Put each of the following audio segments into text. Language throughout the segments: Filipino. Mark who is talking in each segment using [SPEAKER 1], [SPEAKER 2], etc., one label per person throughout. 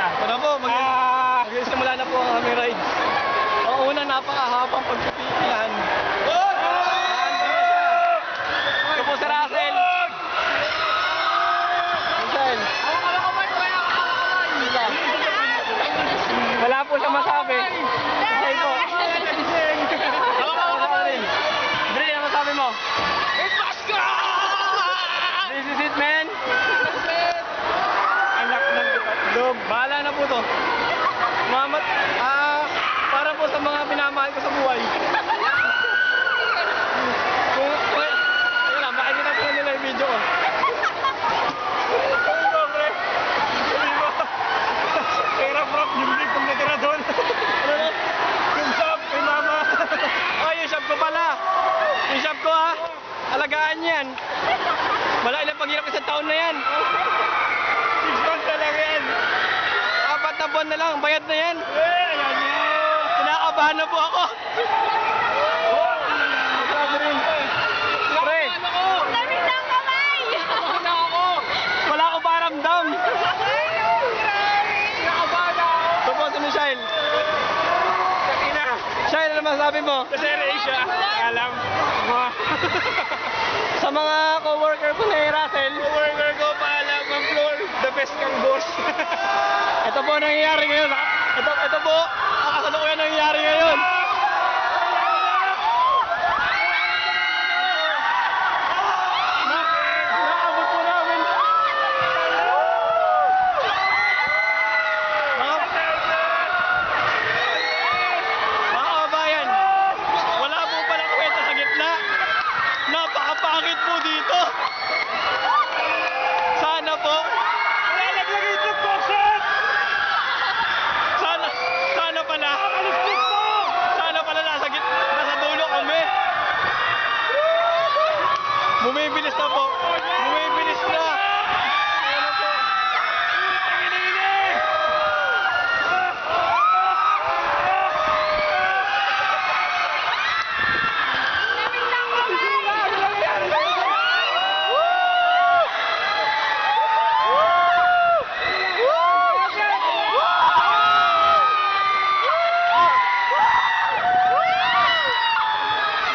[SPEAKER 1] Tara po, magsimula na po ang aming ride. Ang una, napakahabang pagpipilihan. Ito po si Russell. Michelle. Wala po siya masabi. Kasi po. Dre, ano masabi mo? This is it, man. Anak ng dog. Bahala na po to. Mamat, para po sa mga pinamahal ko sa buhay. Ayun lang, makikita po nila yung video ko.
[SPEAKER 2] Pera prop, yung big kong natira doon. Yung shop kay mama.
[SPEAKER 1] Ay, yung shop ko pala. Yung shop ko ha. Alagaan yan. Malaki na paghirap isang taon na yan.
[SPEAKER 2] 6 months na lang yan.
[SPEAKER 1] 4 na buwan na lang, bayad na yan.
[SPEAKER 2] Ayan yun.
[SPEAKER 1] Kinakabahan na po ako. Grabe rin. Pre, wala akong paramdam. Ito po si Michelle. Michelle, ano masabi mo?
[SPEAKER 2] Kasi siya, alam.
[SPEAKER 1] Sa mga co-worker po ni Russell,
[SPEAKER 2] Worker ko, paalam ang floor. The best kang boss.
[SPEAKER 1] ito po ang nangyayari ngayon. Ito po, ang kasalukuyan nangyayari ngayon. Naabot po namin. Mga kabayan, wala po pala kwenta sa gitna. Napakapangit po dito. Sana po.
[SPEAKER 2] Lalaglag ito, boxer!
[SPEAKER 1] Sana pala nasa dulo kami. Bumibilis na po. Bumibilis na. Ayan na po.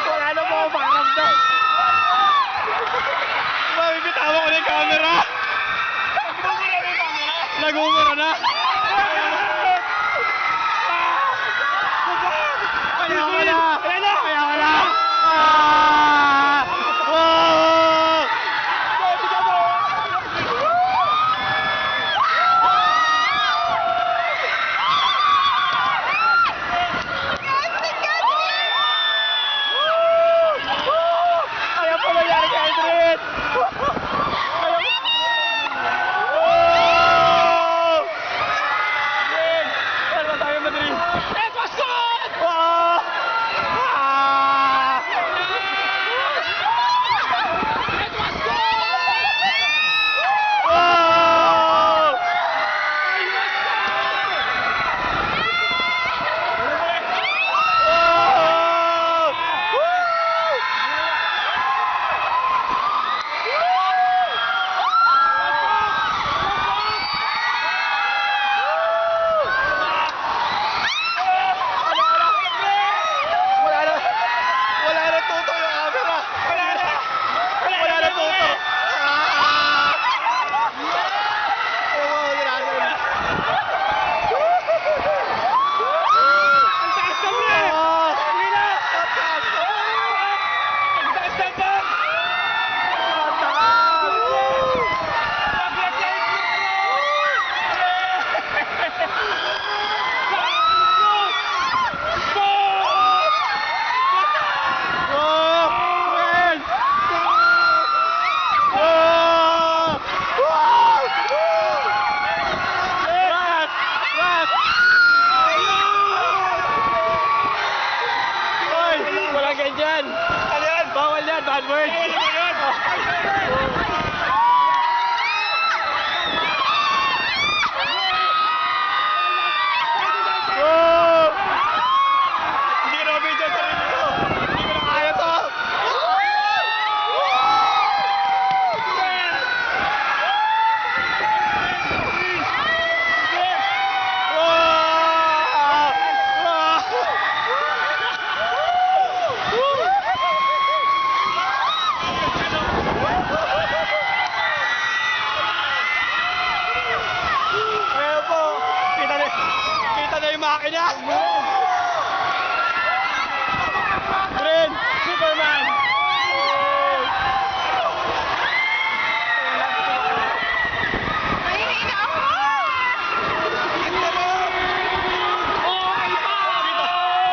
[SPEAKER 1] Wala na po ako pakiramdam. Bibitawan ko na yung camera. Nagumura na. Kaya wala. Kaya wala. Wow! Ayaw po nangyari kay Edred. makina! Drin! Superman!
[SPEAKER 3] Nahihina ako!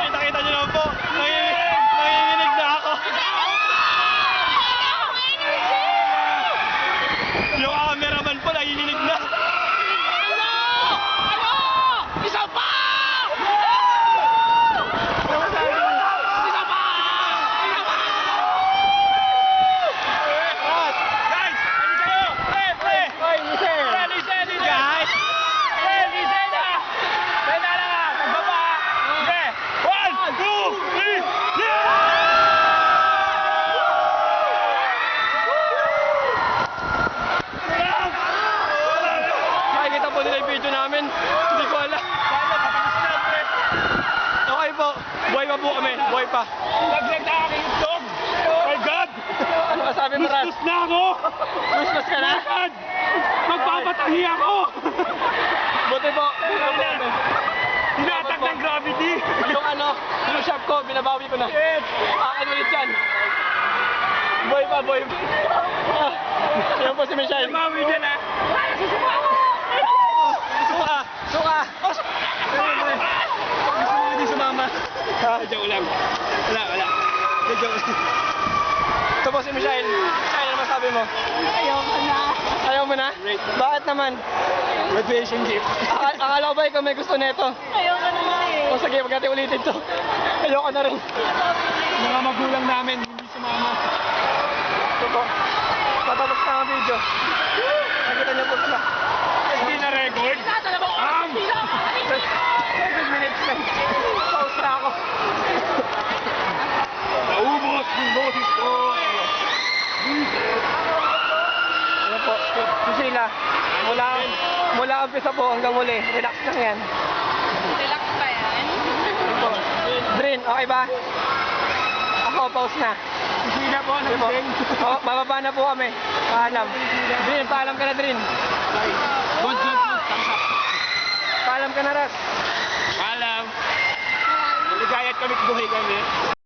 [SPEAKER 1] Kita-kita niyo naman po. Nanginginig na ako. Yung cameraman po nanginginig na.
[SPEAKER 3] Isa pa! Isa pa!
[SPEAKER 2] Guys! Ano kayo? Pre!
[SPEAKER 1] Oy, Michelle!
[SPEAKER 2] Listen!
[SPEAKER 1] Guys!
[SPEAKER 2] Listen na! Teka lang! Pagbaba! Okay! 1, 2, 3! Yeah!
[SPEAKER 1] Makikita po nila yung video namin. Hindi ko alam. Okay po. Buhay pa po kami. Buhay pa.
[SPEAKER 2] Laglag na aking itlog! My God!
[SPEAKER 1] Ano ka sabi mo, Raz?
[SPEAKER 2] Lustos na ako!
[SPEAKER 1] Christmas ka na?
[SPEAKER 2] Lakad! Magpapatahi ako!
[SPEAKER 1] Buti po.
[SPEAKER 2] Hinatak ng gravity!
[SPEAKER 1] Yung shop ko, binabawi ko na.
[SPEAKER 2] Shit!
[SPEAKER 1] Akin ulit yan. Buhay pa, buhay pa. Yan po si Michelle.
[SPEAKER 2] Mawi dyan ah!
[SPEAKER 1] Suka! Suka!
[SPEAKER 2] Gusto mo hindi sumama? Joke lang. Wala. Joke.
[SPEAKER 1] Ito po si Michelle. Michelle, ano masabi mo?
[SPEAKER 3] Ayoko na.
[SPEAKER 1] Ayaw mo na? Bakit naman?
[SPEAKER 2] Graduation gift.
[SPEAKER 1] Akala ko ba ikaw may gusto nito?
[SPEAKER 3] Ayoko na nga eh.
[SPEAKER 1] O sige, huwag natin ulitin to. Ayoko na rin.
[SPEAKER 2] Mga magulang namin hindi sumama.
[SPEAKER 1] Ito po. Patapos na ang video. Nakita niyo po sila.
[SPEAKER 2] Hindi na record.
[SPEAKER 3] Tatala mo! Sila!
[SPEAKER 1] 7 minutes lang. Pause na ako.
[SPEAKER 2] Naubos yung boses ko.
[SPEAKER 1] Ano po? Si Sheila. Mula umpisa po hanggang huli. Relax lang yan.
[SPEAKER 3] Relax ba yan?
[SPEAKER 1] Ano po? Drin, okay ba? Ako, pause na.
[SPEAKER 2] Hindi na po,
[SPEAKER 1] Sige po.
[SPEAKER 2] nagising.
[SPEAKER 1] Bababa na po kami. Paalam. Drin, paalam ka na, Drin.
[SPEAKER 2] Good. Thumbs up.
[SPEAKER 1] Paalam ka na, Ras.
[SPEAKER 2] Alam. Maligayat kami, buhay kami.